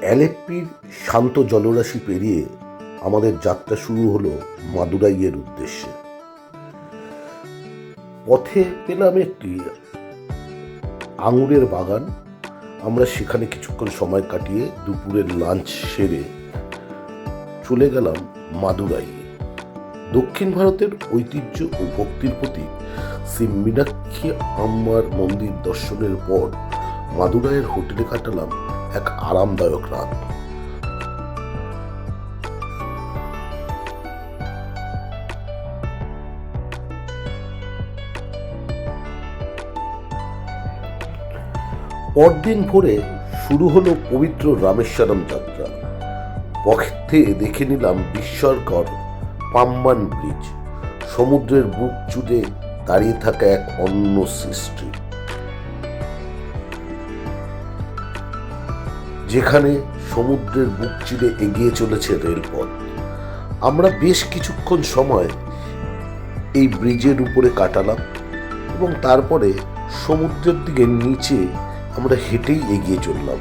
অ্যালেপ্পির শান্ত জলরাশি পেরিয়ে আমাদের যাত্রা শুরু হলো মাদুরাইয়ের উদ্দেশ্যে। পথে পেলাম একটি আঙুরের বাগান। আমরা সেখানে কিছুক্ষণ সময় কাটিয়ে দুপুরের লাঞ্চ সেরে চলে গেলাম মাদুরাইয়ে। দক্ষিণ ভারতের ঐতিহ্য ও ভক্তির প্রতীক শ্রী মীনাক্ষী আম্মার মন্দির দর্শনের পর মাদুরাইয়ের হোটেলে কাটালাম এক আরামদায়ক রাত। পরদিন ভোরে শুরু হলো পবিত্র রামেশ্বরম যাত্রা। পথে দেখে নিলাম বিস্ময়কর পাম্বান ব্রিজ, সমুদ্রের বুক জুড়ে দাঁড়িয়ে থাকা এক অন্য সৃষ্টি, যেখানে সমুদ্রের বুক চিরে এগিয়ে চলেছে রেলপথ। আমরা বেশ কিছুক্ষণ সময় এই ব্রিজের উপরে কাটালাম এবং তারপরে সমুদ্রের দিকে নিচে আমরা হেঁটেই এগিয়ে চললাম।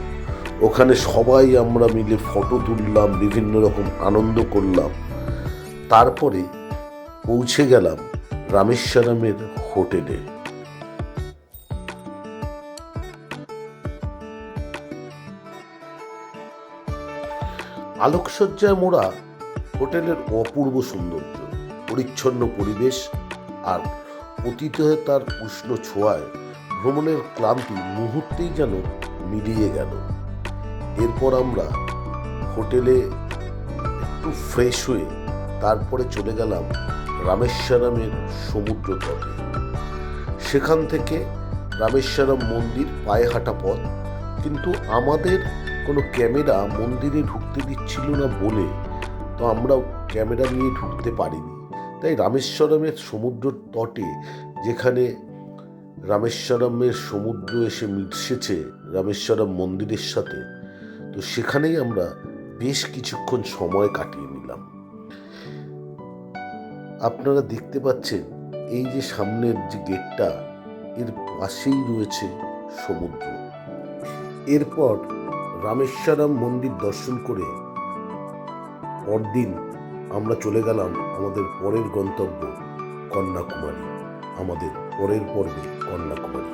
ওখানে সবাই আমরা মিলে ফটো তুললাম, বিভিন্ন রকম আনন্দ করলাম। তারপরে পৌঁছে গেলাম রামেশ্বরমের হোটেলে। আলোকসজ্জায় মোড়া হোটেলের অপূর্ব সৌন্দর্য, পরিচ্ছন্ন পরিবেশ আর অতিথিয়তার উষ্ণ ছোঁয়ায় ভ্রমণের ক্লান্তি মুহূর্তেই যেন মিলিয়ে গেল। এরপর আমরা হোটেলে একটু ফ্রেশ হয়ে তারপরে চলে গেলাম রামেশ্বরমের সমুদ্র তটে। সেখান থেকে রামেশ্বরম মন্দির পায়ে হাঁটা পথ, কিন্তু আমাদের কোনো ক্যামেরা মন্দিরে ঢুকতে দিচ্ছিল না বলে তো আমরা ক্যামেরা নিয়ে ঢুকতে পারিনি। তাই রামেশ্বরমের সমুদ্র তটে, যেখানে রামেশ্বরমের সমুদ্র এসে মিশেছে রামেশ্বরম মন্দিরের সাথে, তো সেখানেই আমরা বেশ কিছুক্ষণ সময় কাটিয়ে নিলাম। আপনারা দেখতে পাচ্ছেন এই যে সামনের যে গেটটা, এর পাশেই রয়েছে সমুদ্র। এরপর রামেশ্বরম মন্দির দর্শন করে পরদিন আমরা চলে গেলাম আমাদের পরের গন্তব্য কন্যাকুমারী, আমাদের পরের পর্বে কন্যাকুমারী।